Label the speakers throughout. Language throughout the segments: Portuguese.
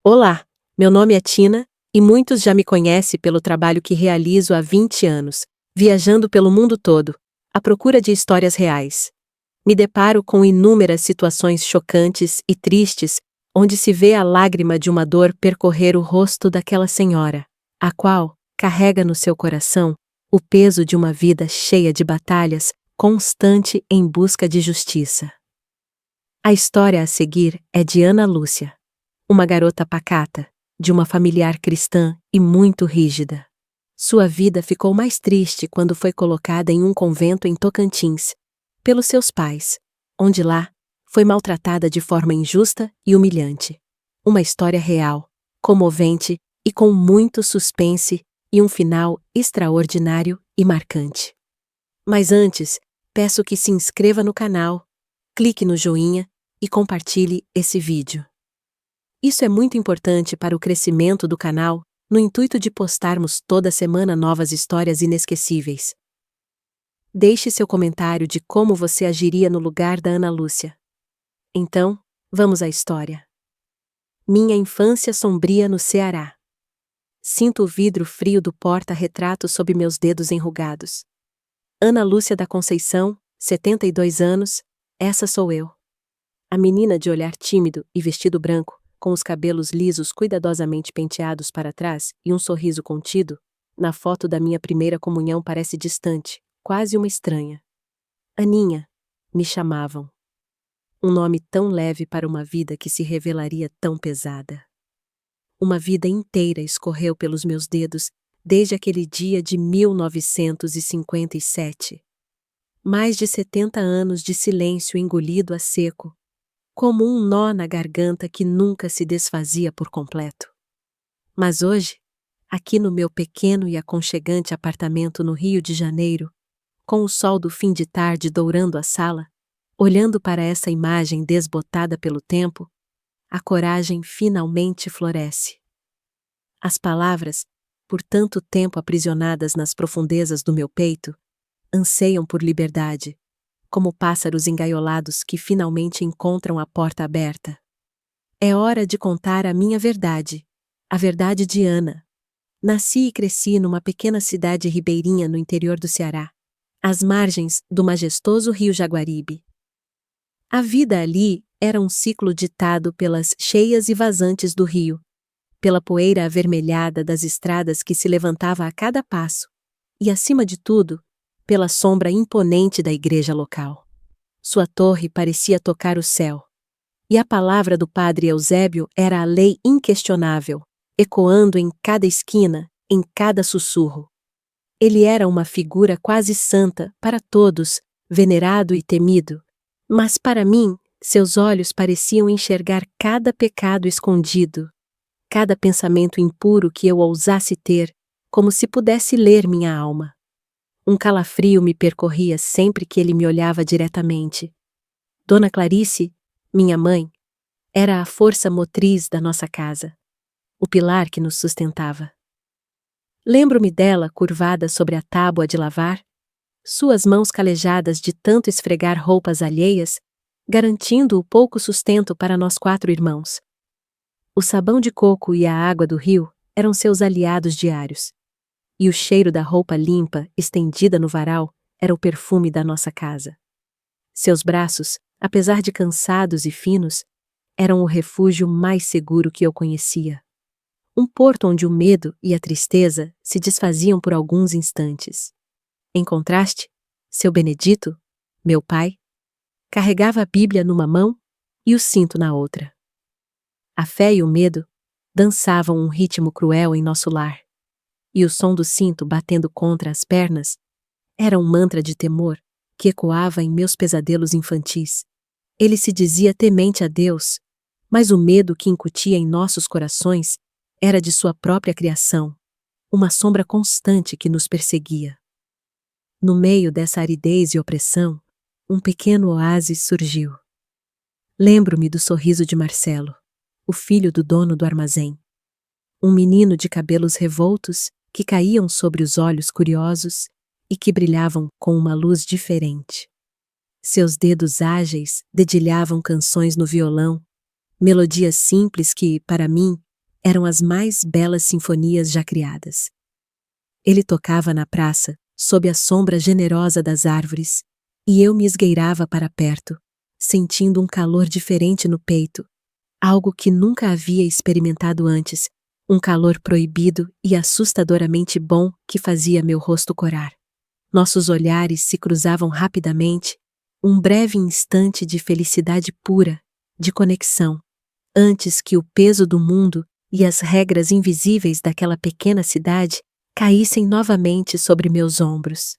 Speaker 1: Olá, meu nome é Tina, e muitos já me conhecem pelo trabalho que realizo há 20 anos, viajando pelo mundo todo, à procura de histórias reais. Me deparo com inúmeras situações chocantes e tristes, onde se vê a lágrima de uma dor percorrer o rosto daquela senhora, a qual carrega no seu coração o peso de uma vida cheia de batalhas, constante em busca de justiça. A história a seguir é de Ana Lúcia, uma garota pacata, de uma familiar cristã e muito rígida. Sua vida ficou mais triste quando foi colocada em um convento em Tocantins, pelos seus pais, onde lá foi maltratada de forma injusta e humilhante. Uma história real, comovente e com muito suspense e um final extraordinário e marcante. Mas antes, peço que se inscreva no canal, clique no joinha e compartilhe esse vídeo. Isso é muito importante para o crescimento do canal, no intuito de postarmos toda semana novas histórias inesquecíveis. Deixe seu comentário de como você agiria no lugar da Ana Lúcia. Então, vamos à história. Minha infância sombria no Ceará. Sinto o vidro frio do porta-retrato sob meus dedos enrugados. Ana Lúcia da Conceição, 72 anos, essa sou eu. A menina de olhar tímido e vestido branco, com os cabelos lisos cuidadosamente penteados para trás e um sorriso contido, na foto da minha primeira comunhão parece distante, quase uma estranha. Aninha, me chamavam. Um nome tão leve para uma vida que se revelaria tão pesada. Uma vida inteira escorreu pelos meus dedos desde aquele dia de 1957. Mais de 70 anos de silêncio engolido a seco, como um nó na garganta que nunca se desfazia por completo. Mas hoje, aqui no meu pequeno e aconchegante apartamento no Rio de Janeiro, com o sol do fim de tarde dourando a sala, olhando para essa imagem desbotada pelo tempo, a coragem finalmente floresce. As palavras, por tanto tempo aprisionadas nas profundezas do meu peito, anseiam por liberdade, como pássaros engaiolados que finalmente encontram a porta aberta. É hora de contar a minha verdade, a verdade de Ana. Nasci e cresci numa pequena cidade ribeirinha no interior do Ceará, às margens do majestoso rio Jaguaribe. A vida ali era um ciclo ditado pelas cheias e vazantes do rio, pela poeira avermelhada das estradas que se levantava a cada passo, e, acima de tudo, pela sombra imponente da igreja local. Sua torre parecia tocar o céu. E a palavra do padre Eusébio era a lei inquestionável, ecoando em cada esquina, em cada sussurro. Ele era uma figura quase santa para todos, venerado e temido. Mas para mim, seus olhos pareciam enxergar cada pecado escondido, cada pensamento impuro que eu ousasse ter, como se pudesse ler minha alma. Um calafrio me percorria sempre que ele me olhava diretamente. Dona Clarice, minha mãe, era a força motriz da nossa casa, o pilar que nos sustentava. Lembro-me dela curvada sobre a tábua de lavar, suas mãos calejadas de tanto esfregar roupas alheias, garantindo o pouco sustento para nós 4 irmãos. O sabão de coco e a água do rio eram seus aliados diários. E o cheiro da roupa limpa, estendida no varal, era o perfume da nossa casa. Seus braços, apesar de cansados e finos, eram o refúgio mais seguro que eu conhecia. Um porto onde o medo e a tristeza se desfaziam por alguns instantes. Em contraste, seu Benedito, meu pai, carregava a Bíblia numa mão e o cinto na outra. A fé e o medo dançavam um ritmo cruel em nosso lar. E o som do cinto batendo contra as pernas era um mantra de temor que ecoava em meus pesadelos infantis. Ele se dizia temente a Deus, mas o medo que incutia em nossos corações era de sua própria criação, uma sombra constante que nos perseguia. No meio dessa aridez e opressão, um pequeno oásis surgiu. Lembro-me do sorriso de Marcelo, o filho do dono do armazém. Um menino de cabelos revoltos que caíam sobre os olhos curiosos e que brilhavam com uma luz diferente. Seus dedos ágeis dedilhavam canções no violão, melodias simples que, para mim, eram as mais belas sinfonias já criadas. Ele tocava na praça, sob a sombra generosa das árvores, e eu me esgueirava para perto, sentindo um calor diferente no peito, algo que nunca havia experimentado antes, um calor proibido e assustadoramente bom que fazia meu rosto corar. Nossos olhares se cruzavam rapidamente, um breve instante de felicidade pura, de conexão, antes que o peso do mundo e as regras invisíveis daquela pequena cidade caíssem novamente sobre meus ombros.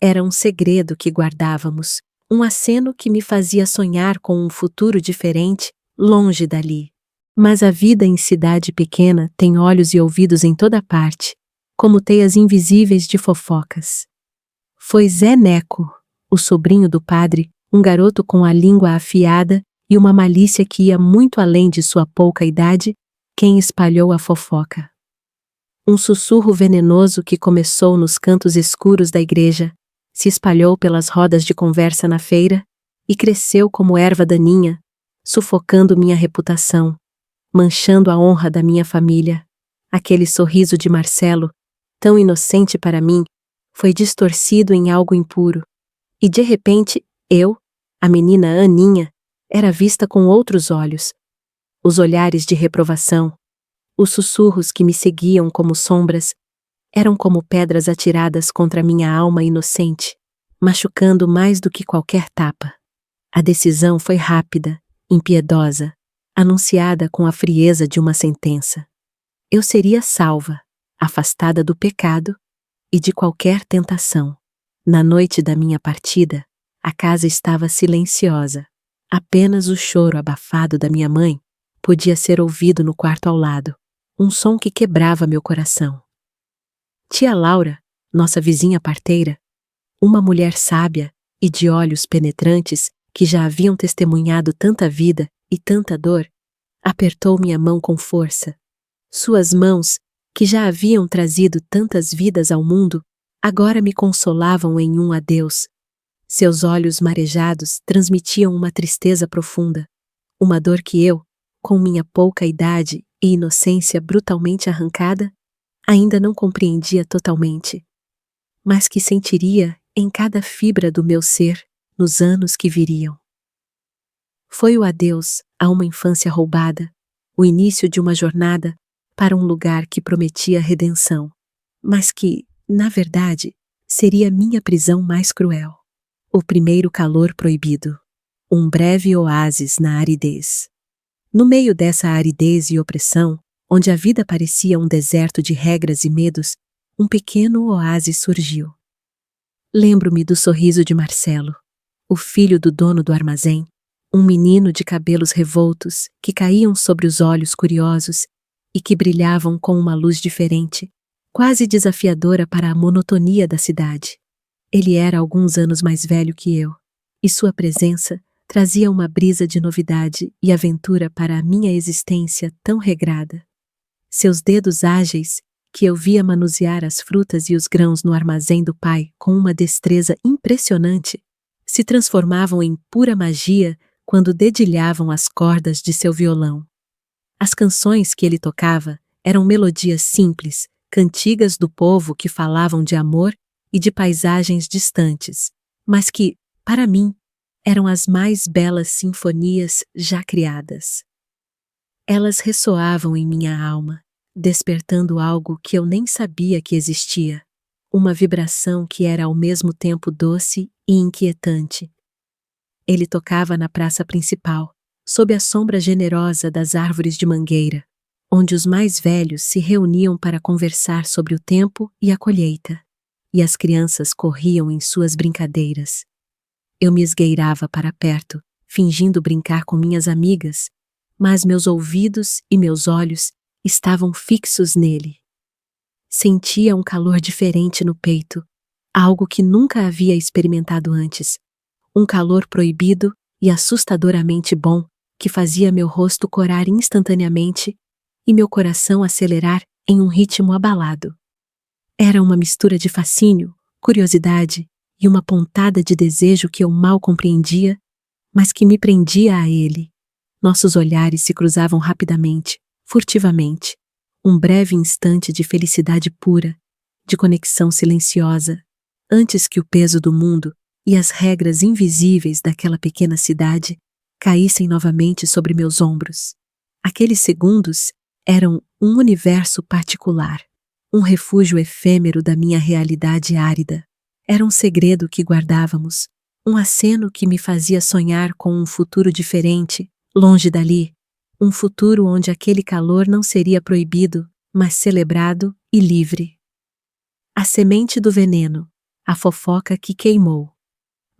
Speaker 1: Era um segredo que guardávamos, um aceno que me fazia sonhar com um futuro diferente, longe dali. Mas a vida em cidade pequena tem olhos e ouvidos em toda parte, como teias invisíveis de fofocas. Foi Zé Neco, o sobrinho do padre, um garoto com a língua afiada e uma malícia que ia muito além de sua pouca idade, quem espalhou a fofoca. Um sussurro venenoso que começou nos cantos escuros da igreja, se espalhou pelas rodas de conversa na feira e cresceu como erva daninha, sufocando minha reputação, manchando a honra da minha família. Aquele sorriso de Marcelo, tão inocente para mim, foi distorcido em algo impuro. E de repente, eu, a menina Aninha, era vista com outros olhos. Os olhares de reprovação, os sussurros que me seguiam como sombras, eram como pedras atiradas contra minha alma inocente, machucando mais do que qualquer tapa. A decisão foi rápida, impiedosa, anunciada com a frieza de uma sentença. Eu seria salva, afastada do pecado e de qualquer tentação. Na noite da minha partida, a casa estava silenciosa. Apenas o choro abafado da minha mãe podia ser ouvido no quarto ao lado, um som que quebrava meu coração. Tia Laura, nossa vizinha parteira, uma mulher sábia e de olhos penetrantes que já haviam testemunhado tanta vida e tanta dor, apertou minha mão com força. Suas mãos, que já haviam trazido tantas vidas ao mundo, agora me consolavam em um adeus. Seus olhos marejados transmitiam uma tristeza profunda, uma dor que eu, com minha pouca idade e inocência brutalmente arrancada, ainda não compreendia totalmente, mas que sentiria em cada fibra do meu ser nos anos que viriam. Foi o adeus a uma infância roubada, o início de uma jornada para um lugar que prometia redenção, mas que, na verdade, seria minha prisão mais cruel. O primeiro calor proibido, um breve oásis na aridez. No meio dessa aridez e opressão, onde a vida parecia um deserto de regras e medos, um pequeno oásis surgiu. Lembro-me do sorriso de Marcelo, o filho do dono do armazém, um menino de cabelos revoltos que caíam sobre os olhos curiosos e que brilhavam com uma luz diferente, quase desafiadora para a monotonia da cidade. Ele era alguns anos mais velho que eu, e sua presença trazia uma brisa de novidade e aventura para a minha existência tão regrada. Seus dedos ágeis, que eu via manusear as frutas e os grãos no armazém do pai com uma destreza impressionante, se transformavam em pura magia quando dedilhavam as cordas de seu violão. As canções que ele tocava eram melodias simples, cantigas do povo que falavam de amor e de paisagens distantes, mas que, para mim, eram as mais belas sinfonias já criadas. Elas ressoavam em minha alma, despertando algo que eu nem sabia que existia, uma vibração que era ao mesmo tempo doce e inquietante. Ele tocava na praça principal, sob a sombra generosa das árvores de mangueira, onde os mais velhos se reuniam para conversar sobre o tempo e a colheita, e as crianças corriam em suas brincadeiras. Eu me esgueirava para perto, fingindo brincar com minhas amigas, mas meus ouvidos e meus olhos estavam fixos nele. Sentia um calor diferente no peito, algo que nunca havia experimentado antes, um calor proibido e assustadoramente bom que fazia meu rosto corar instantaneamente e meu coração acelerar em um ritmo abalado. Era uma mistura de fascínio, curiosidade e uma pontada de desejo que eu mal compreendia, mas que me prendia a ele. Nossos olhares se cruzavam rapidamente, furtivamente, um breve instante de felicidade pura, de conexão silenciosa, antes que o peso do mundo e as regras invisíveis daquela pequena cidade caíssem novamente sobre meus ombros. Aqueles segundos eram um universo particular, um refúgio efêmero da minha realidade árida. Era um segredo que guardávamos, um aceno que me fazia sonhar com um futuro diferente, longe dali, um futuro onde aquele calor não seria proibido, mas celebrado e livre. A semente do veneno, a fofoca que queimou.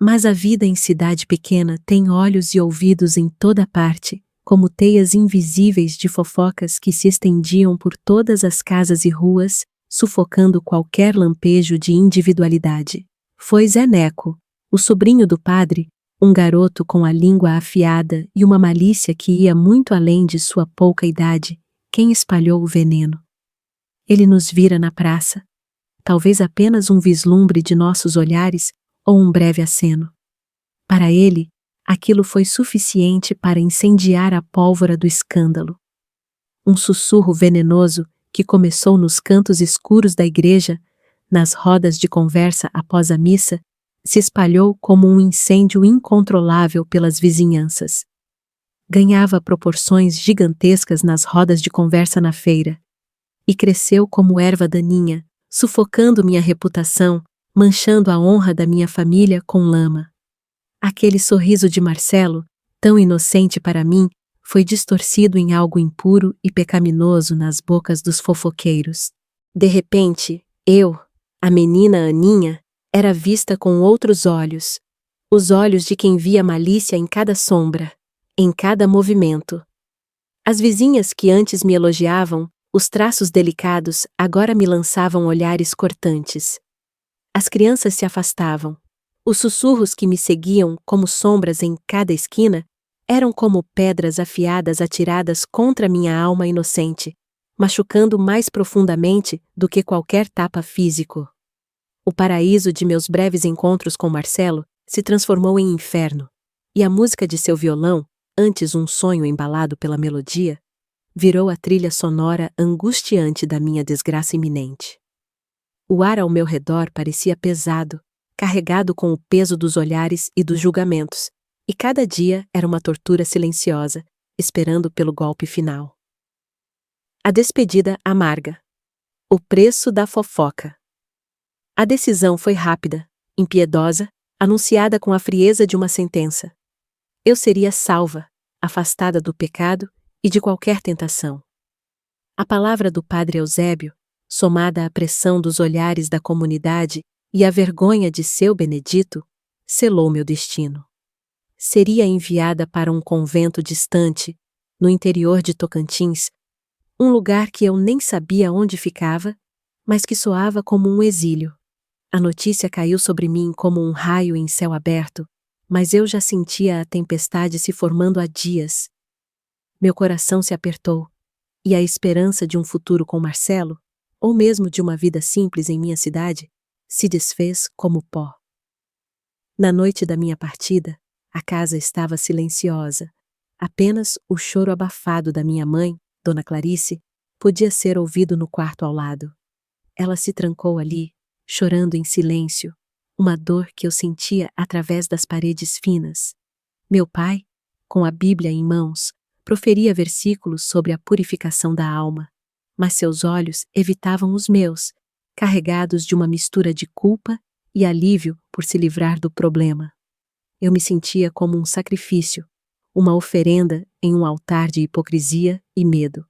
Speaker 1: Mas a vida em cidade pequena tem olhos e ouvidos em toda parte, como teias invisíveis de fofocas que se estendiam por todas as casas e ruas, sufocando qualquer lampejo de individualidade. Foi Zé Neco, o sobrinho do padre, um garoto com a língua afiada e uma malícia que ia muito além de sua pouca idade, quem espalhou o veneno. Ele nos vira na praça, talvez apenas um vislumbre de nossos olhares ou um breve aceno. Para ele, aquilo foi suficiente para incendiar a pólvora do escândalo. Um sussurro venenoso que começou nos cantos escuros da igreja, nas rodas de conversa após a missa, se espalhou como um incêndio incontrolável pelas vizinhanças. Ganhava proporções gigantescas nas rodas de conversa na feira, e cresceu como erva daninha, sufocando minha reputação, manchando a honra da minha família com lama. Aquele sorriso de Marcelo, tão inocente para mim, foi distorcido em algo impuro e pecaminoso nas bocas dos fofoqueiros. De repente, eu, a menina Aninha, era vista com outros olhos, os olhos de quem via malícia em cada sombra, em cada movimento. As vizinhas que antes me elogiavam, os traços delicados, agora me lançavam olhares cortantes. As crianças se afastavam. Os sussurros que me seguiam como sombras em cada esquina eram como pedras afiadas atiradas contra minha alma inocente, machucando mais profundamente do que qualquer tapa físico. O paraíso de meus breves encontros com Marcelo se transformou em inferno, e a música de seu violão, antes um sonho embalado pela melodia, virou a trilha sonora angustiante da minha desgraça iminente. O ar ao meu redor parecia pesado, carregado com o peso dos olhares e dos julgamentos, e cada dia era uma tortura silenciosa, esperando pelo golpe final. A despedida amarga. O preço da fofoca. A decisão foi rápida, impiedosa, anunciada com a frieza de uma sentença. Eu seria salva, afastada do pecado e de qualquer tentação. A palavra do padre Eusébio, somada à pressão dos olhares da comunidade e à vergonha de seu Benedito, selou meu destino. Seria enviada para um convento distante, no interior de Tocantins, um lugar que eu nem sabia onde ficava, mas que soava como um exílio. A notícia caiu sobre mim como um raio em céu aberto, mas eu já sentia a tempestade se formando há dias. Meu coração se apertou, e a esperança de um futuro com Marcelo, ou mesmo de uma vida simples em minha cidade, se desfez como pó. Na noite da minha partida, a casa estava silenciosa. Apenas o choro abafado da minha mãe, Dona Clarice, podia ser ouvido no quarto ao lado. Ela se trancou ali, chorando em silêncio, uma dor que eu sentia através das paredes finas. Meu pai, com a Bíblia em mãos, proferia versículos sobre a purificação da alma, mas seus olhos evitavam os meus, carregados de uma mistura de culpa e alívio por se livrar do problema. Eu me sentia como um sacrifício, uma oferenda em um altar de hipocrisia e medo.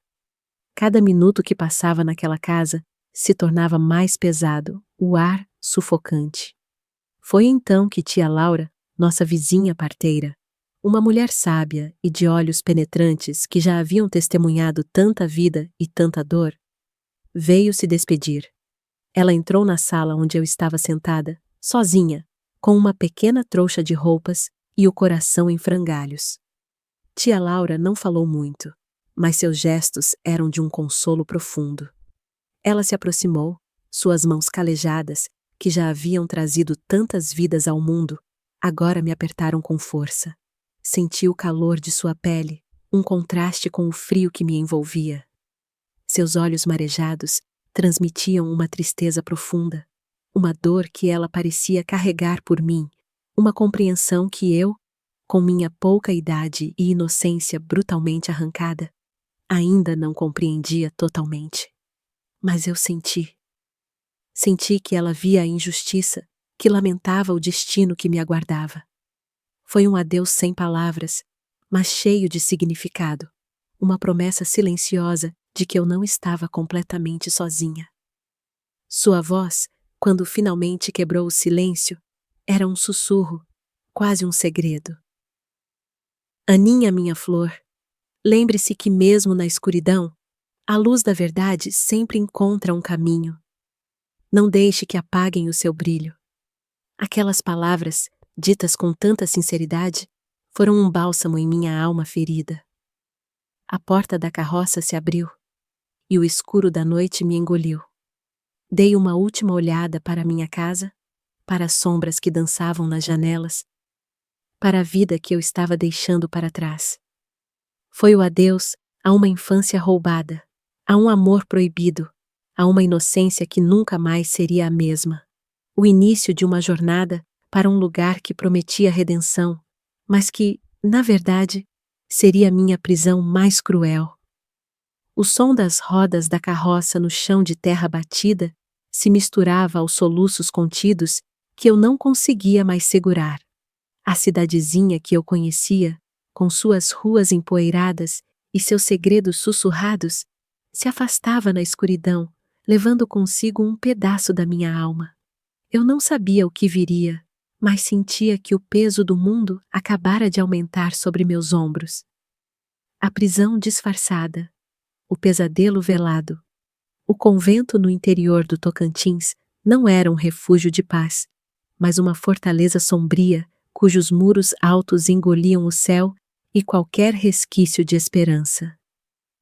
Speaker 1: Cada minuto que passava naquela casa se tornava mais pesado, o ar sufocante. Foi então que tia Laura, nossa vizinha parteira, uma mulher sábia e de olhos penetrantes que já haviam testemunhado tanta vida e tanta dor, veio se despedir. Ela entrou na sala onde eu estava sentada, sozinha, com uma pequena trouxa de roupas e o coração em frangalhos. Tia Laura não falou muito, mas seus gestos eram de um consolo profundo. Ela se aproximou, suas mãos calejadas, que já haviam trazido tantas vidas ao mundo, agora me apertaram com força. Senti o calor de sua pele, um contraste com o frio que me envolvia. Seus olhos marejados transmitiam uma tristeza profunda, uma dor que ela parecia carregar por mim, uma compreensão que eu, com minha pouca idade e inocência brutalmente arrancada, ainda não compreendia totalmente. Mas eu senti. Senti que ela via a injustiça, que lamentava o destino que me aguardava. Foi um adeus sem palavras, mas cheio de significado, uma promessa silenciosa de que eu não estava completamente sozinha. Sua voz, quando finalmente quebrou o silêncio, era um sussurro, quase um segredo. Aninha, minha flor, lembre-se que mesmo na escuridão, a luz da verdade sempre encontra um caminho. Não deixe que apaguem o seu brilho. Aquelas palavras, ditas com tanta sinceridade, foram um bálsamo em minha alma ferida. A porta da carroça se abriu, e o escuro da noite me engoliu. Dei uma última olhada para minha casa, para as sombras que dançavam nas janelas, para a vida que eu estava deixando para trás. Foi o adeus a uma infância roubada, a um amor proibido, a uma inocência que nunca mais seria a mesma. O início de uma jornada para um lugar que prometia redenção, mas que, na verdade, seria minha prisão mais cruel. O som das rodas da carroça no chão de terra batida se misturava aos soluços contidos que eu não conseguia mais segurar. A cidadezinha que eu conhecia, com suas ruas empoeiradas e seus segredos sussurrados, se afastava na escuridão, levando consigo um pedaço da minha alma. Eu não sabia o que viria, mas sentia que o peso do mundo acabara de aumentar sobre meus ombros. A prisão disfarçada, o pesadelo velado, o convento no interior do Tocantins não era um refúgio de paz, mas uma fortaleza sombria cujos muros altos engoliam o céu e qualquer resquício de esperança.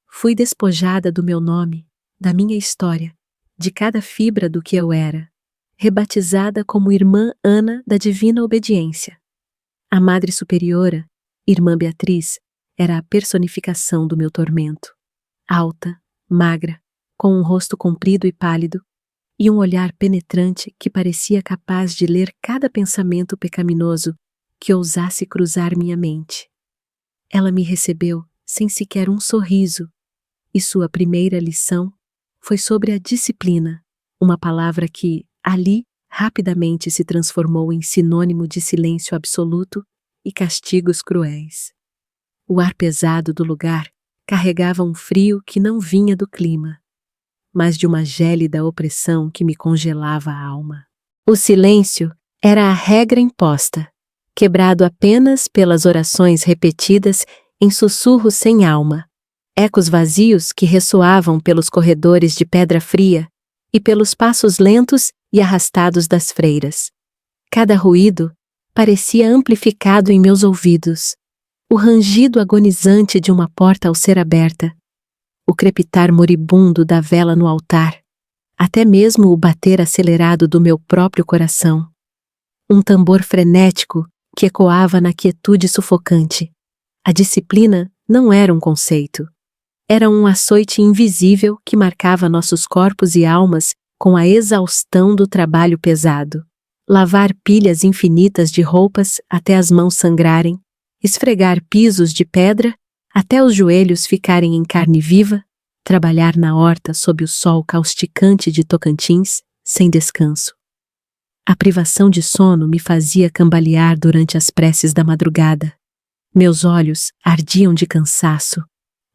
Speaker 1: Fui despojada do meu nome, da minha história, de cada fibra do que eu era, rebatizada como Irmã Ana da Divina Obediência. A Madre Superiora, Irmã Beatriz, era a personificação do meu tormento. Alta, magra, com um rosto comprido e pálido, e um olhar penetrante que parecia capaz de ler cada pensamento pecaminoso que ousasse cruzar minha mente. Ela me recebeu sem sequer um sorriso, e sua primeira lição foi sobre a disciplina, uma palavra que, ali, rapidamente se transformou em sinônimo de silêncio absoluto e castigos cruéis. O ar pesado do lugar carregava um frio que não vinha do clima, mas de uma gélida opressão que me congelava a alma. O silêncio era a regra imposta, quebrado apenas pelas orações repetidas em sussurros sem alma, ecos vazios que ressoavam pelos corredores de pedra fria e pelos passos lentos e arrastados das freiras. Cada ruído parecia amplificado em meus ouvidos, o rangido agonizante de uma porta ao ser aberta, o crepitar moribundo da vela no altar, até mesmo o bater acelerado do meu próprio coração. Um tambor frenético que ecoava na quietude sufocante. A disciplina não era um conceito. Era um açoite invisível que marcava nossos corpos e almas com a exaustão do trabalho pesado. Lavar pilhas infinitas de roupas até as mãos sangrarem, esfregar pisos de pedra até os joelhos ficarem em carne viva, trabalhar na horta sob o sol causticante de Tocantins, sem descanso. A privação de sono me fazia cambalear durante as preces da madrugada. Meus olhos ardiam de cansaço,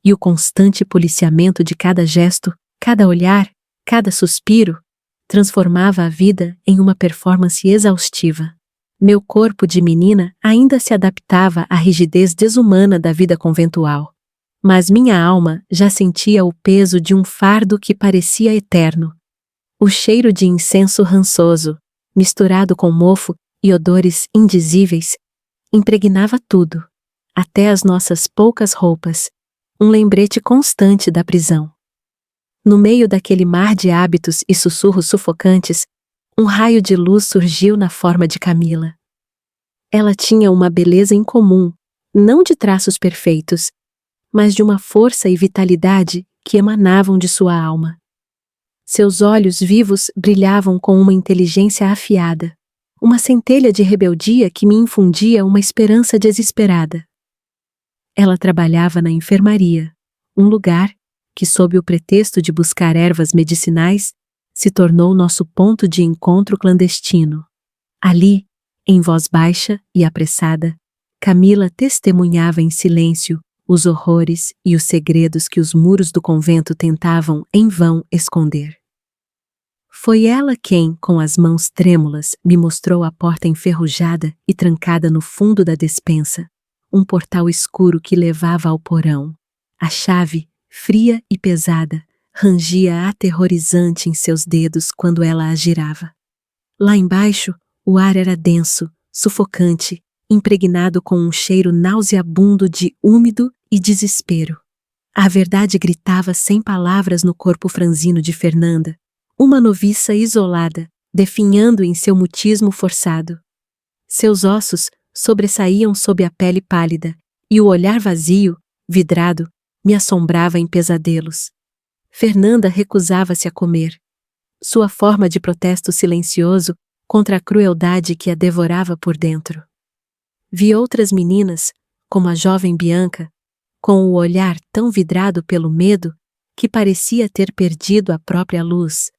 Speaker 1: e o constante policiamento de cada gesto, cada olhar, cada suspiro, transformava a vida em uma performance exaustiva. Meu corpo de menina ainda se adaptava à rigidez desumana da vida conventual, mas minha alma já sentia o peso de um fardo que parecia eterno. O cheiro de incenso rançoso, misturado com mofo e odores indizíveis, impregnava tudo, até as nossas poucas roupas, um lembrete constante da prisão. No meio daquele mar de hábitos e sussurros sufocantes, um raio de luz surgiu na forma de Camila. Ela tinha uma beleza incomum, não de traços perfeitos, mas de uma força e vitalidade que emanavam de sua alma. Seus olhos vivos brilhavam com uma inteligência afiada, uma centelha de rebeldia que me infundia uma esperança desesperada. Ela trabalhava na enfermaria, um lugar que, sob o pretexto de buscar ervas medicinais, se tornou nosso ponto de encontro clandestino. Ali, em voz baixa e apressada, Camila testemunhava em silêncio os horrores e os segredos que os muros do convento tentavam, em vão, esconder. Foi ela quem, com as mãos trêmulas, me mostrou a porta enferrujada e trancada no fundo da despensa, um portal escuro que levava ao porão. A chave, fria e pesada, rangia aterrorizante em seus dedos quando ela a girava. Lá embaixo, o ar era denso, sufocante, impregnado com um cheiro nauseabundo de úmido e desespero. A verdade gritava sem palavras no corpo franzino de Fernanda, uma noviça isolada, definhando em seu mutismo forçado. Seus ossos sobressaíam sob a pele pálida, e o olhar vazio, vidrado, me assombrava em pesadelos. Fernanda recusava-se a comer. Sua forma de protesto silencioso contra a crueldade que a devorava por dentro. Vi outras meninas, como a jovem Bianca, com o olhar tão vidrado pelo medo que parecia ter perdido a própria luz,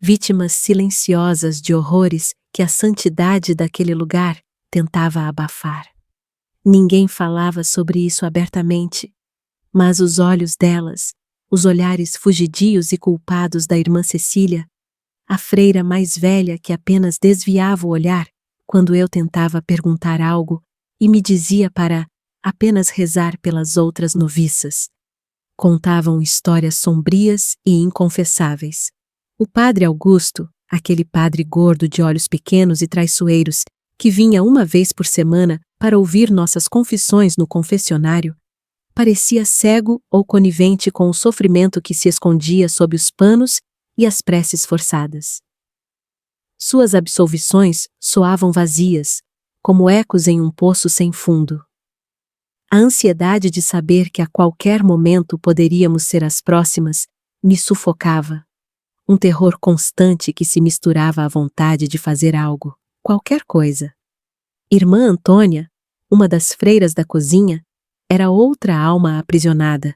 Speaker 1: vítimas silenciosas de horrores que a santidade daquele lugar tentava abafar. Ninguém falava sobre isso abertamente, mas os olhos delas, os olhares fugidios e culpados da irmã Cecília, a freira mais velha que apenas desviava o olhar quando eu tentava perguntar algo e me dizia para apenas rezar pelas outras noviças. Contavam histórias sombrias e inconfessáveis. O padre Augusto, aquele padre gordo de olhos pequenos e traiçoeiros, que vinha uma vez por semana para ouvir nossas confissões no confessionário, parecia cego ou conivente com o sofrimento que se escondia sob os panos e as preces forçadas. Suas absolvições soavam vazias, como ecos em um poço sem fundo. A ansiedade de saber que a qualquer momento poderíamos ser as próximas me sufocava. Um terror constante que se misturava à vontade de fazer algo, qualquer coisa. Irmã Antônia, uma das freiras da cozinha, era outra alma aprisionada,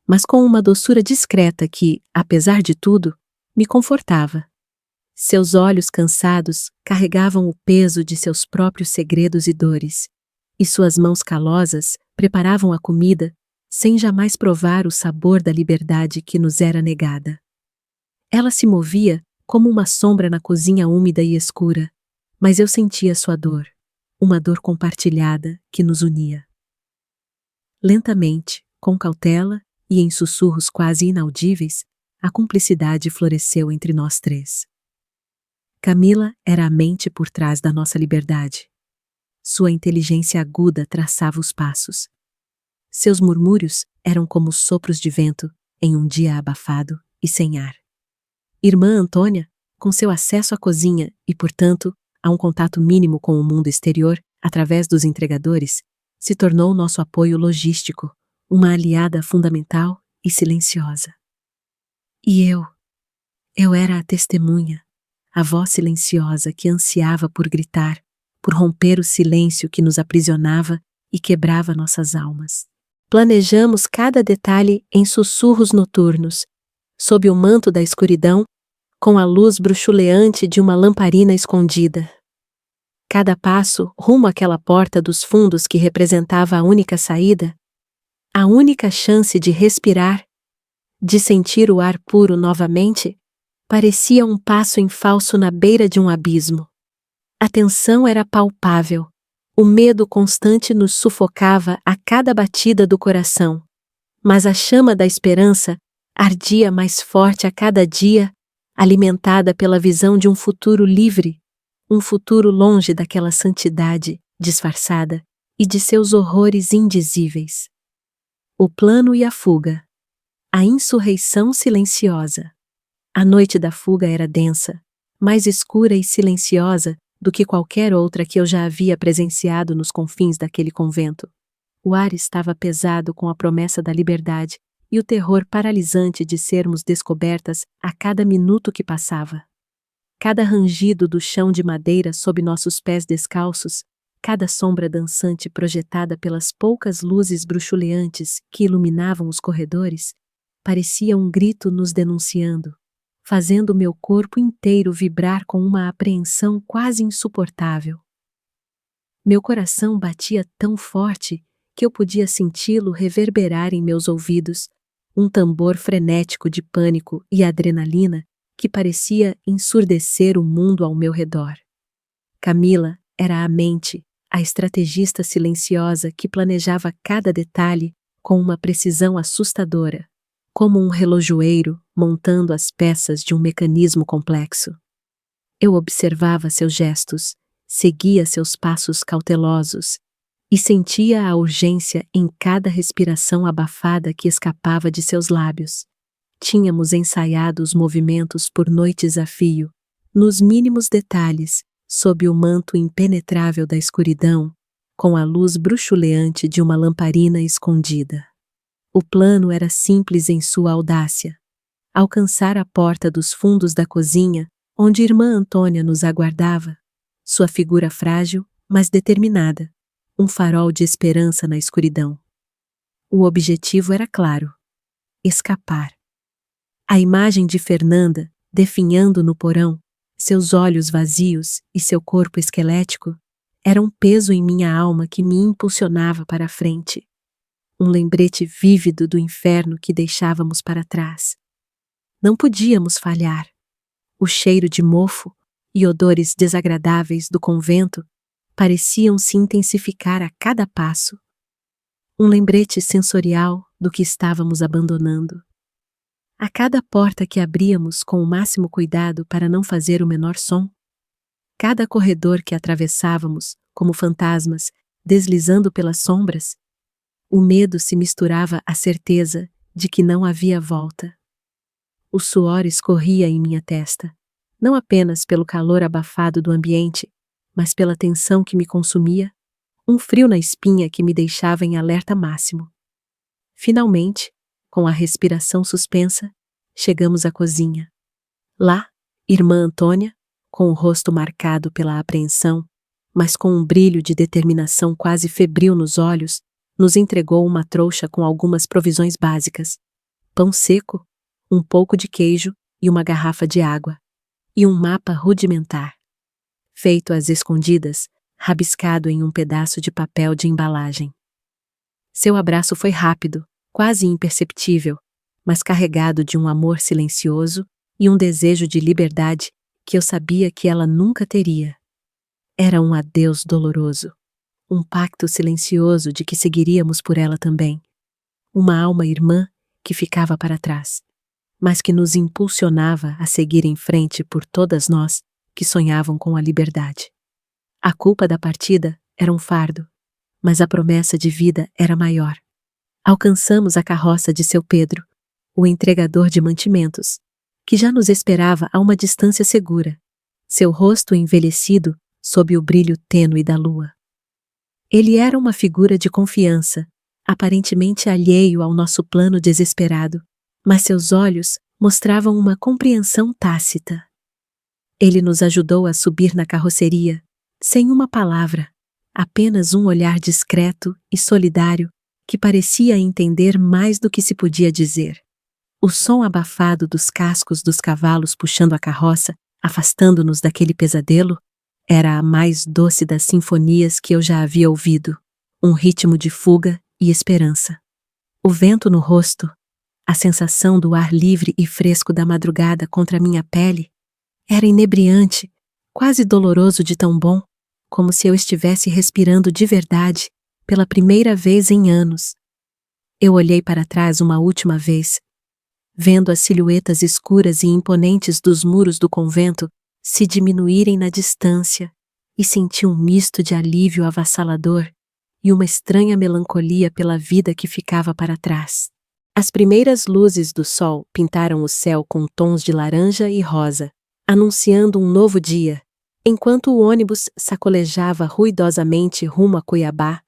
Speaker 1: mas com uma doçura discreta que, apesar de tudo, me confortava. Seus olhos cansados carregavam o peso de seus próprios segredos e dores, e suas mãos calosas preparavam a comida sem jamais provar o sabor da liberdade que nos era negada. Ela se movia como uma sombra na cozinha úmida e escura, mas eu sentia sua dor, uma dor compartilhada que nos unia. Lentamente, com cautela e em sussurros quase inaudíveis, a cumplicidade floresceu entre nós três. Camila era a mente por trás da nossa liberdade. Sua inteligência aguda traçava os passos. Seus murmúrios eram como sopros de vento em um dia abafado e sem ar. Irmã Antônia, com seu acesso à cozinha e, portanto, a um contato mínimo com o mundo exterior, através dos entregadores, se tornou nosso apoio logístico, uma aliada fundamental e silenciosa. E eu era a testemunha, a voz silenciosa que ansiava por gritar, por romper o silêncio que nos aprisionava e quebrava nossas almas. Planejamos cada detalhe em sussurros noturnos, sob o manto da escuridão, com a luz bruxuleante de uma lamparina escondida. Cada passo rumo àquela porta dos fundos que representava a única saída, a única chance de respirar, de sentir o ar puro novamente, parecia um passo em falso na beira de um abismo. A tensão era palpável, o medo constante nos sufocava a cada batida do coração, mas a chama da esperança ardia mais forte a cada dia, alimentada pela visão de um futuro livre, um futuro longe daquela santidade disfarçada e de seus horrores indizíveis. O plano e a fuga. A insurreição silenciosa. A noite da fuga era densa, mais escura e silenciosa do que qualquer outra que eu já havia presenciado nos confins daquele convento. O ar estava pesado com a promessa da liberdade e o terror paralisante de sermos descobertas a cada minuto que passava. Cada rangido do chão de madeira sob nossos pés descalços, cada sombra dançante projetada pelas poucas luzes bruxuleantes que iluminavam os corredores, parecia um grito nos denunciando, fazendo meu corpo inteiro vibrar com uma apreensão quase insuportável. Meu coração batia tão forte que eu podia senti-lo reverberar em meus ouvidos, um tambor frenético de pânico e adrenalina que parecia ensurdecer o mundo ao meu redor. Camila era a mente, a estrategista silenciosa que planejava cada detalhe com uma precisão assustadora, como um relojoeiro montando as peças de um mecanismo complexo. Eu observava seus gestos, seguia seus passos cautelosos e sentia a urgência em cada respiração abafada que escapava de seus lábios. Tínhamos ensaiado os movimentos por noites a fio, nos mínimos detalhes, sob o manto impenetrável da escuridão, com a luz bruxuleante de uma lamparina escondida. O plano era simples em sua audácia. Alcançar a porta dos fundos da cozinha, onde irmã Antônia nos aguardava, sua figura frágil, mas determinada, um farol de esperança na escuridão. O objetivo era claro: escapar. A imagem de Fernanda, definhando no porão, seus olhos vazios e seu corpo esquelético, era um peso em minha alma que me impulsionava para a frente. Um lembrete vívido do inferno que deixávamos para trás. Não podíamos falhar. O cheiro de mofo e odores desagradáveis do convento pareciam se intensificar a cada passo. Um lembrete sensorial do que estávamos abandonando. A cada porta que abríamos com o máximo cuidado para não fazer o menor som, cada corredor que atravessávamos, como fantasmas, deslizando pelas sombras, o medo se misturava à certeza de que não havia volta. O suor escorria em minha testa, não apenas pelo calor abafado do ambiente, mas pela tensão que me consumia, um frio na espinha que me deixava em alerta máximo. Finalmente, com a respiração suspensa, chegamos à cozinha. Lá, irmã Antônia, com o rosto marcado pela apreensão, mas com um brilho de determinação quase febril nos olhos, nos entregou uma trouxa com algumas provisões básicas: pão seco, um pouco de queijo e uma garrafa de água, e um mapa rudimentar, feito às escondidas, rabiscado em um pedaço de papel de embalagem. Seu abraço foi rápido, quase imperceptível, mas carregado de um amor silencioso e um desejo de liberdade que eu sabia que ela nunca teria. Era um adeus doloroso, um pacto silencioso de que seguiríamos por ela também. Uma alma irmã que ficava para trás, mas que nos impulsionava a seguir em frente por todas nós que sonhavam com a liberdade. A culpa da partida era um fardo, mas a promessa de vida era maior. Alcançamos a carroça de seu Pedro, o entregador de mantimentos, que já nos esperava a uma distância segura, seu rosto envelhecido sob o brilho tênue da lua. Ele era uma figura de confiança, aparentemente alheio ao nosso plano desesperado, mas seus olhos mostravam uma compreensão tácita. Ele nos ajudou a subir na carroceria, sem uma palavra, apenas um olhar discreto e solidário que parecia entender mais do que se podia dizer. O som abafado dos cascos dos cavalos puxando a carroça, afastando-nos daquele pesadelo, era a mais doce das sinfonias que eu já havia ouvido, um ritmo de fuga e esperança. O vento no rosto, a sensação do ar livre e fresco da madrugada contra minha pele, era inebriante, quase doloroso de tão bom, como se eu estivesse respirando de verdade, pela primeira vez em anos. Eu olhei para trás uma última vez, vendo as silhuetas escuras e imponentes dos muros do convento se diminuírem na distância, e senti um misto de alívio avassalador e uma estranha melancolia pela vida que ficava para trás. As primeiras luzes do sol pintaram o céu com tons de laranja e rosa, anunciando um novo dia, enquanto o ônibus sacolejava ruidosamente rumo a Cuiabá.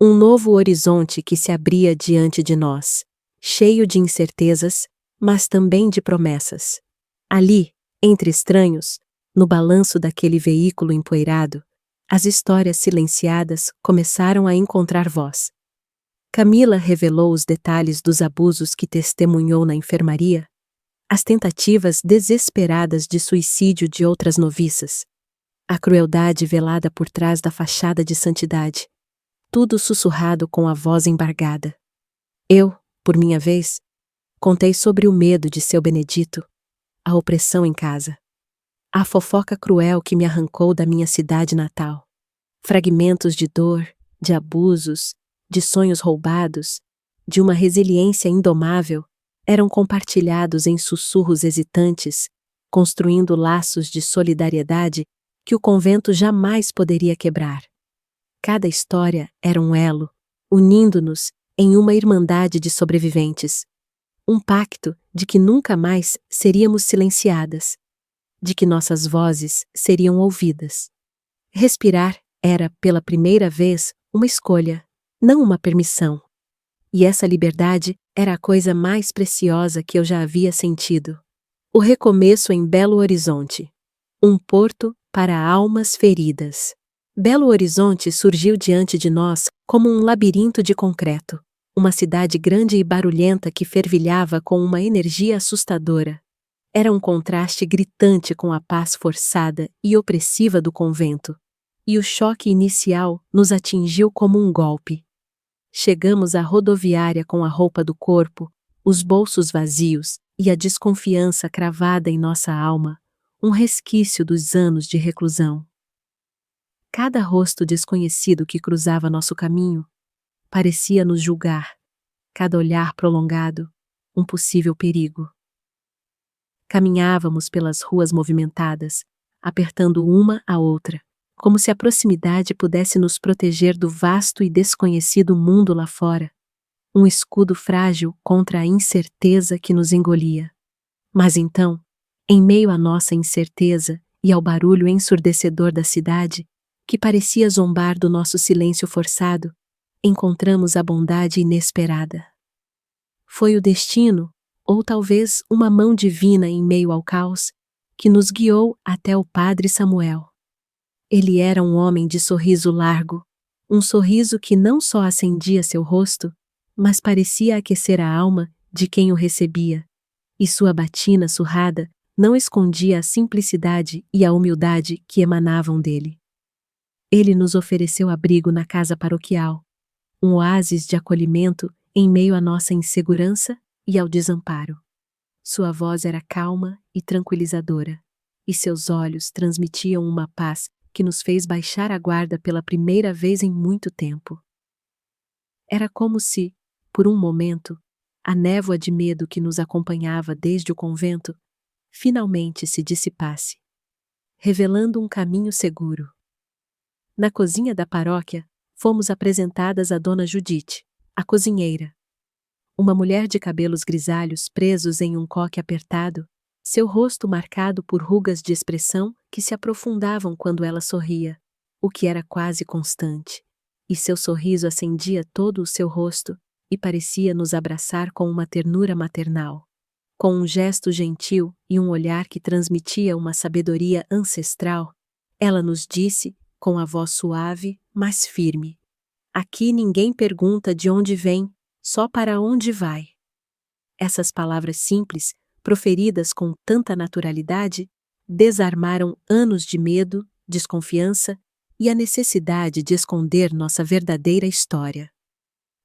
Speaker 1: Um novo horizonte que se abria diante de nós, cheio de incertezas, mas também de promessas. Ali, entre estranhos, no balanço daquele veículo empoeirado, as histórias silenciadas começaram a encontrar voz. Camila revelou os detalhes dos abusos que testemunhou na enfermaria, as tentativas desesperadas de suicídio de outras noviças, a crueldade velada por trás da fachada de santidade, tudo sussurrado com a voz embargada. Eu, por minha vez, contei sobre o medo de seu Benedito, a opressão em casa, a fofoca cruel que me arrancou da minha cidade natal, fragmentos de dor, de abusos, de sonhos roubados, de uma resiliência indomável, eram compartilhados em sussurros hesitantes, construindo laços de solidariedade que o convento jamais poderia quebrar. Cada história era um elo, unindo-nos em uma irmandade de sobreviventes. Um pacto de que nunca mais seríamos silenciadas, de que nossas vozes seriam ouvidas. Respirar era, pela primeira vez, uma escolha, não uma permissão. E essa liberdade era a coisa mais preciosa que eu já havia sentido. O recomeço em Belo Horizonte. Um porto para almas feridas. Belo Horizonte surgiu diante de nós como um labirinto de concreto, uma cidade grande e barulhenta que fervilhava com uma energia assustadora. Era um contraste gritante com a paz forçada e opressiva do convento, e o choque inicial nos atingiu como um golpe. Chegamos à rodoviária com a roupa do corpo, os bolsos vazios e a desconfiança cravada em nossa alma, um resquício dos anos de reclusão. Cada rosto desconhecido que cruzava nosso caminho parecia nos julgar, cada olhar prolongado, um possível perigo. Caminhávamos pelas ruas movimentadas, apertando uma a outra, como se a proximidade pudesse nos proteger do vasto e desconhecido mundo lá fora, um escudo frágil contra a incerteza que nos engolia. Mas então, em meio à nossa incerteza e ao barulho ensurdecedor da cidade, que parecia zombar do nosso silêncio forçado, encontramos a bondade inesperada. Foi o destino, ou talvez uma mão divina em meio ao caos, que nos guiou até o Padre Samuel. Ele era um homem de sorriso largo, um sorriso que não só acendia seu rosto, mas parecia aquecer a alma de quem o recebia, e sua batina surrada não escondia a simplicidade e a humildade que emanavam dele. Ele nos ofereceu abrigo na casa paroquial, um oásis de acolhimento em meio à nossa insegurança e ao desamparo. Sua voz era calma e tranquilizadora, e seus olhos transmitiam uma paz que nos fez baixar a guarda pela primeira vez em muito tempo. Era como se, por um momento, a névoa de medo que nos acompanhava desde o convento finalmente se dissipasse, revelando um caminho seguro. Na cozinha da paróquia, fomos apresentadas a Dona Judite, a cozinheira. Uma mulher de cabelos grisalhos presos em um coque apertado, seu rosto marcado por rugas de expressão que se aprofundavam quando ela sorria, o que era quase constante, e seu sorriso acendia todo o seu rosto e parecia nos abraçar com uma ternura maternal. Com um gesto gentil e um olhar que transmitia uma sabedoria ancestral, ela nos disse, com a voz suave, mas firme: "Aqui ninguém pergunta de onde vem, só para onde vai." Essas palavras simples, proferidas com tanta naturalidade, desarmaram anos de medo, desconfiança e a necessidade de esconder nossa verdadeira história.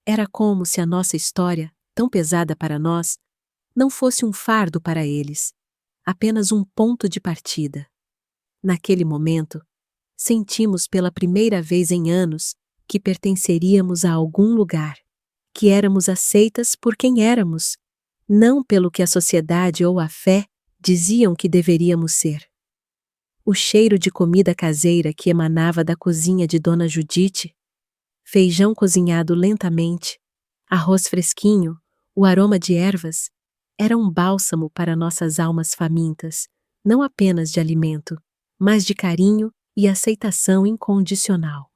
Speaker 1: Era como se a nossa história, tão pesada para nós, não fosse um fardo para eles, apenas um ponto de partida. Naquele momento, sentimos pela primeira vez em anos que pertenceríamos a algum lugar, que éramos aceitas por quem éramos, não pelo que a sociedade ou a fé diziam que deveríamos ser. O cheiro de comida caseira que emanava da cozinha de Dona Judite, feijão cozinhado lentamente, arroz fresquinho, o aroma de ervas, era um bálsamo para nossas almas famintas, não apenas de alimento, mas de carinho e aceitação incondicional.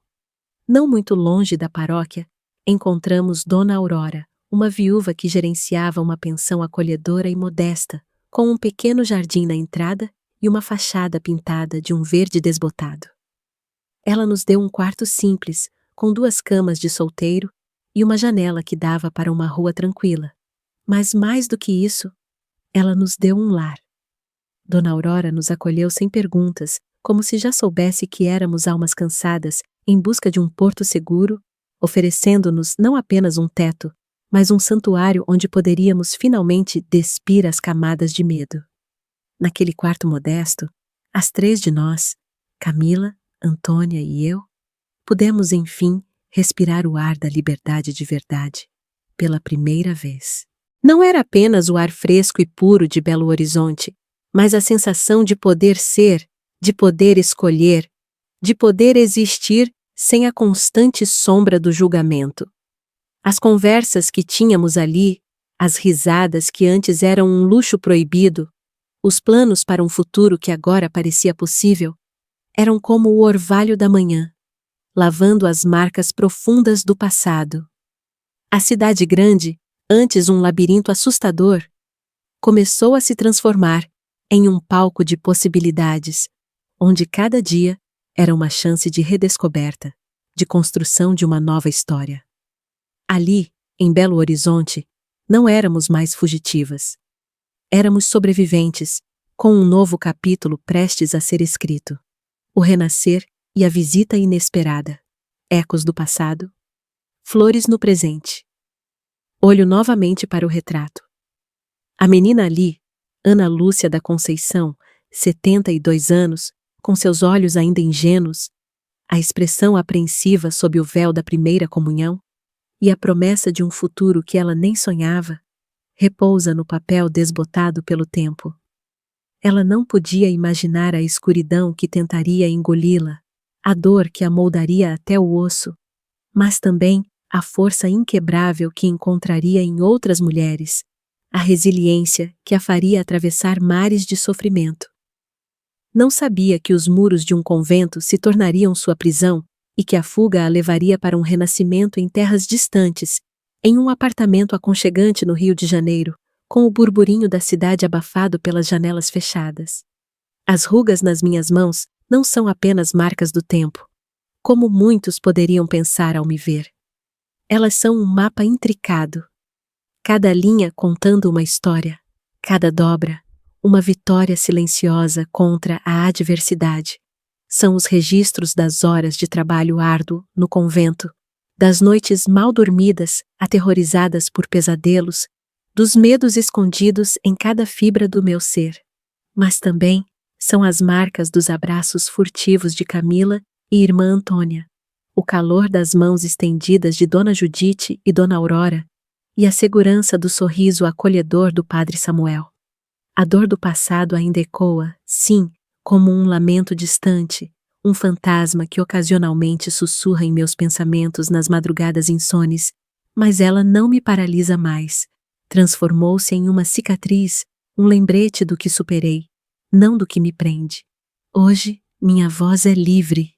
Speaker 1: Não muito longe da paróquia, encontramos Dona Aurora, uma viúva que gerenciava uma pensão acolhedora e modesta, com um pequeno jardim na entrada e uma fachada pintada de um verde desbotado. Ela nos deu um quarto simples, com 2 camas de solteiro e uma janela que dava para uma rua tranquila. Mas mais do que isso, ela nos deu um lar. Dona Aurora nos acolheu sem perguntas, como se já soubesse que éramos almas cansadas, em busca de um porto seguro, oferecendo-nos não apenas um teto, mas um santuário onde poderíamos finalmente despir as camadas de medo. Naquele quarto modesto, as 3 de nós, Camila, Antônia e eu, pudemos, enfim, respirar o ar da liberdade de verdade, pela primeira vez. Não era apenas o ar fresco e puro de Belo Horizonte, mas a sensação de poder ser, de poder escolher, de poder existir sem a constante sombra do julgamento. As conversas que tínhamos ali, as risadas que antes eram um luxo proibido, os planos para um futuro que agora parecia possível, eram como o orvalho da manhã, lavando as marcas profundas do passado. A cidade grande, antes um labirinto assustador, começou a se transformar em um palco de possibilidades, onde cada dia era uma chance de redescoberta, de construção de uma nova história. Ali, em Belo Horizonte, não éramos mais fugitivas. Éramos sobreviventes, com um novo capítulo prestes a ser escrito. O renascer e a visita inesperada. Ecos do passado. Flores no presente. Olho novamente para o retrato. A menina ali, Ana Lúcia da Conceição, 72 anos, com seus olhos ainda ingênuos, a expressão apreensiva sob o véu da primeira comunhão, e a promessa de um futuro que ela nem sonhava, repousa no papel desbotado pelo tempo. Ela não podia imaginar a escuridão que tentaria engoli-la, a dor que a moldaria até o osso, mas também a força inquebrável que encontraria em outras mulheres, a resiliência que a faria atravessar mares de sofrimento. Não sabia que os muros de um convento se tornariam sua prisão e que a fuga a levaria para um renascimento em terras distantes, em um apartamento aconchegante no Rio de Janeiro, com o burburinho da cidade abafado pelas janelas fechadas. As rugas nas minhas mãos não são apenas marcas do tempo, como muitos poderiam pensar ao me ver. Elas são um mapa intricado, cada linha contando uma história, cada dobra, uma vitória silenciosa contra a adversidade. São os registros das horas de trabalho árduo no convento, das noites mal dormidas, aterrorizadas por pesadelos, dos medos escondidos em cada fibra do meu ser. Mas também são as marcas dos abraços furtivos de Camila e irmã Antônia, o calor das mãos estendidas de Dona Judite e Dona Aurora, e a segurança do sorriso acolhedor do Padre Samuel. A dor do passado ainda ecoa, sim, como um lamento distante, um fantasma que ocasionalmente sussurra em meus pensamentos nas madrugadas insones, mas ela não me paralisa mais. Transformou-se em uma cicatriz, um lembrete do que superei, não do que me prende. Hoje, minha voz é livre.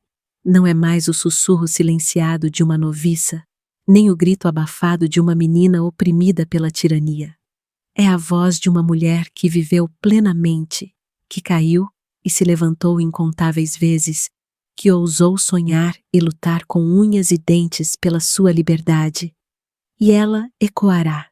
Speaker 1: Não é mais o sussurro silenciado de uma noviça, nem o grito abafado de uma menina oprimida pela tirania. É a voz de uma mulher que viveu plenamente, que caiu e se levantou incontáveis vezes, que ousou sonhar e lutar com unhas e dentes pela sua liberdade. E ela ecoará.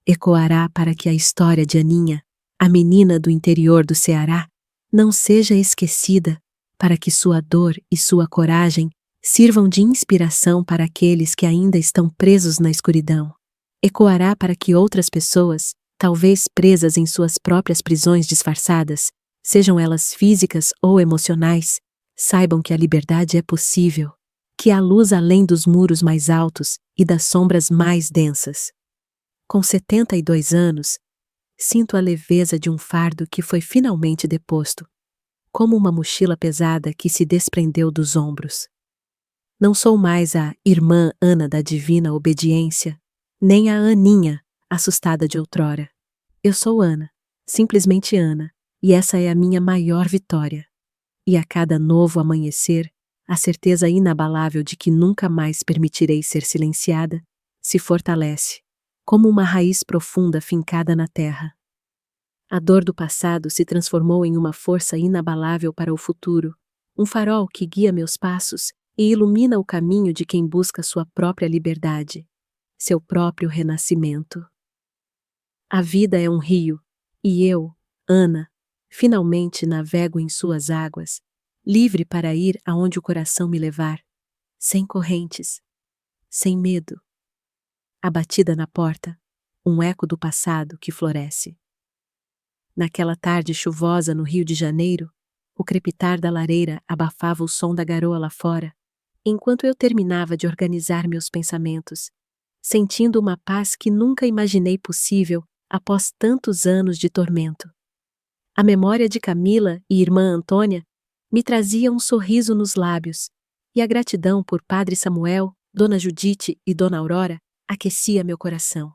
Speaker 1: Ecoará para que a história de Aninha, a menina do interior do Ceará, não seja esquecida, para que sua dor e sua coragem sirvam de inspiração para aqueles que ainda estão presos na escuridão. Ecoará para que outras pessoas, talvez presas em suas próprias prisões disfarçadas, sejam elas físicas ou emocionais, saibam que a liberdade é possível, que há luz além dos muros mais altos e das sombras mais densas. Com 72 anos, sinto a leveza de um fardo que foi finalmente deposto, como uma mochila pesada que se desprendeu dos ombros. Não sou mais a irmã Ana da divina obediência, nem a Aninha, assustada de outrora. Eu sou Ana, simplesmente Ana, e essa é a minha maior vitória. E a cada novo amanhecer, A certeza inabalável de que nunca mais permitirei ser silenciada se fortalece, como uma raiz profunda fincada na terra. A dor do passado se transformou em uma força inabalável para o futuro, um farol que guia meus passos e ilumina o caminho de quem busca sua própria liberdade, seu próprio renascimento. A vida é um rio, e eu, Ana, finalmente navego em suas águas, livre para ir aonde o coração me levar, sem correntes, sem medo. A batida na porta, um eco do passado que floresce. Naquela tarde chuvosa no Rio de Janeiro, o crepitar da lareira abafava o som da garoa lá fora, enquanto eu terminava de organizar meus pensamentos, sentindo uma paz que nunca imaginei possível após tantos anos de tormento. A memória de Camila e irmã Antônia me trazia um sorriso nos lábios, e a gratidão por Padre Samuel, Dona Judite e Dona Aurora aquecia meu coração.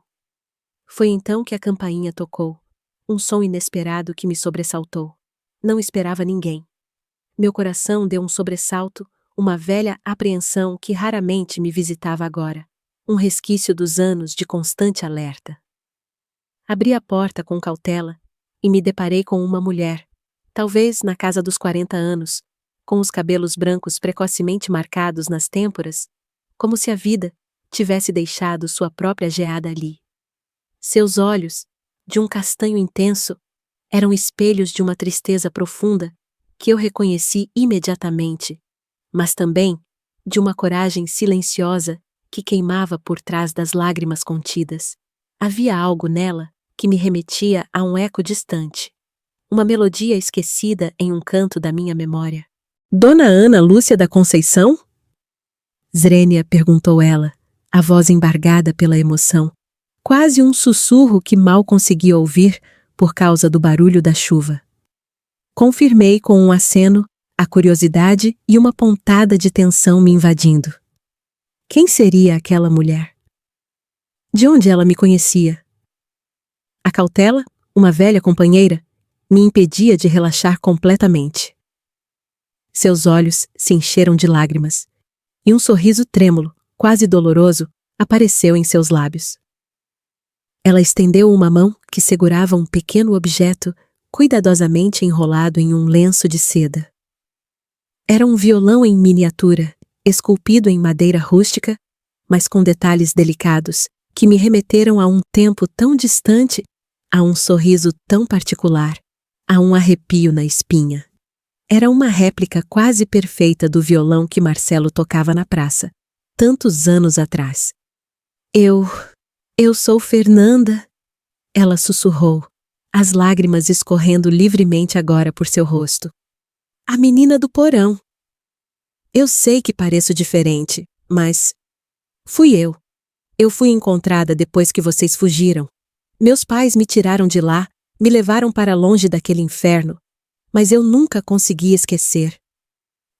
Speaker 1: Foi então que a campainha tocou, um som inesperado que me sobressaltou. Não esperava ninguém. Meu coração deu um sobressalto, uma velha apreensão que raramente me visitava agora, um resquício dos anos de constante alerta. Abri a porta com cautela e me deparei com uma mulher, talvez na casa dos 40 anos, com os cabelos brancos precocemente marcados nas têmporas, como se a vida tivesse deixado sua própria geada ali. Seus olhos, de um castanho intenso, eram espelhos de uma tristeza profunda que eu reconheci imediatamente, mas também de uma coragem silenciosa que queimava por trás das lágrimas contidas. Havia algo nela que me remetia a um eco distante, uma melodia esquecida em um canto da minha memória. Dona Ana Lúcia da Conceição? Zrênia perguntou ela, a voz embargada pela emoção, quase um sussurro que mal conseguia ouvir por causa do barulho da chuva. Confirmei com um aceno, a curiosidade e uma pontada de tensão me invadindo. Quem seria aquela mulher? De onde ela me conhecia? A cautela, uma velha companheira, me impedia de relaxar completamente. Seus olhos se encheram de lágrimas, e um sorriso trêmulo, quase doloroso, apareceu em seus lábios. Ela estendeu uma mão que segurava um pequeno objeto cuidadosamente enrolado em um lenço de seda. Era um violão em miniatura, esculpido em madeira rústica, mas com detalhes delicados que me remeteram a um tempo tão distante, a um sorriso tão particular, a um arrepio na espinha. Era uma réplica quase perfeita do violão que Marcelo tocava na praça, tantos anos atrás. Eu sou Fernanda, ela sussurrou, as lágrimas escorrendo livremente agora por seu rosto. A menina do porão. Eu sei que pareço diferente, mas fui eu. Eu fui encontrada depois que vocês fugiram. Meus pais me tiraram de lá, me levaram para longe daquele inferno, mas eu nunca consegui esquecer.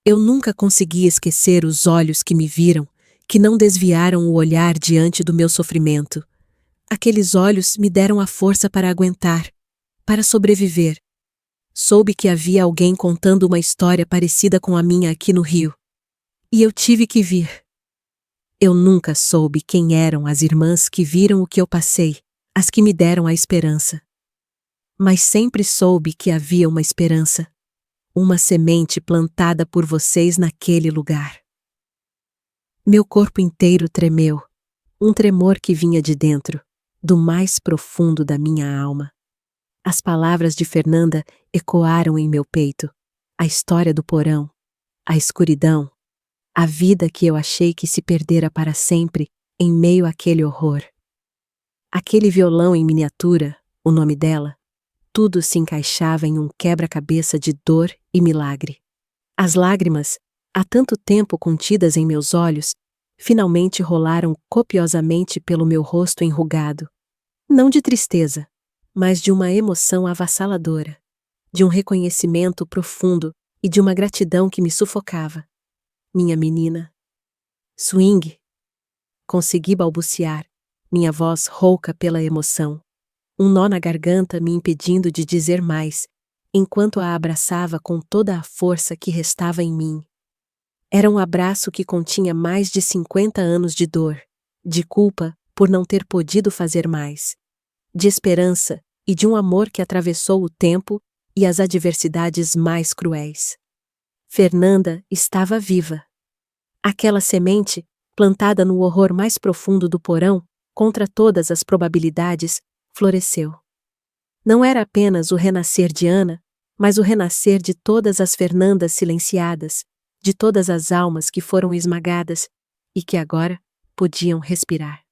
Speaker 1: Eu nunca consegui esquecer os olhos que me viram, que não desviaram o olhar diante do meu sofrimento. Aqueles olhos me deram a força para aguentar, para sobreviver. Soube que havia alguém contando uma história parecida com a minha aqui no Rio. E eu tive que vir. Eu nunca soube quem eram as irmãs que viram o que eu passei, as que me deram a esperança. Mas sempre soube que havia uma esperança, uma semente plantada por vocês naquele lugar. Meu corpo inteiro tremeu, um tremor que vinha de dentro, do mais profundo da minha alma. As palavras de Fernanda ecoaram em meu peito, a história do porão, a escuridão, a vida que eu achei que se perdera para sempre em meio àquele horror. Aquele violão em miniatura, o nome dela, tudo se encaixava em um quebra-cabeça de dor e milagre. As lágrimas, há tanto tempo contidas em meus olhos, finalmente rolaram copiosamente pelo meu rosto enrugado. Não de tristeza, mas de uma emoção avassaladora, de um reconhecimento profundo e de uma gratidão que me sufocava. Minha menina. Swing. Consegui balbuciar, minha voz rouca pela emoção. Um nó na garganta me impedindo de dizer mais, enquanto a abraçava com toda a força que restava em mim. Era um abraço que continha mais de 50 anos de dor, de culpa por não ter podido fazer mais, de esperança e de um amor que atravessou o tempo e as adversidades mais cruéis. Fernanda estava viva. Aquela semente, plantada no horror mais profundo do porão, contra todas as probabilidades, floresceu. Não era apenas o renascer de Ana, mas o renascer de todas as Fernandas silenciadas, de todas as almas que foram esmagadas e que agora podiam respirar.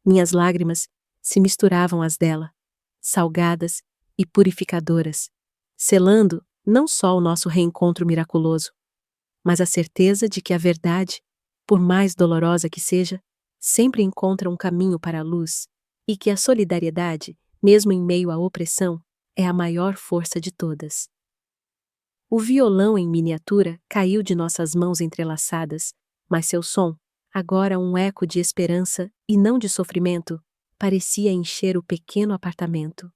Speaker 1: Minhas lágrimas se misturavam às dela, salgadas e purificadoras, selando não só o nosso reencontro miraculoso, mas a certeza de que a verdade, por mais dolorosa que seja, sempre encontra um caminho para a luz, e que a solidariedade, mesmo em meio à opressão, é a maior força de todas. O violão em miniatura caiu de nossas mãos entrelaçadas, mas seu som, agora um eco de esperança e não de sofrimento, parecia encher o pequeno apartamento.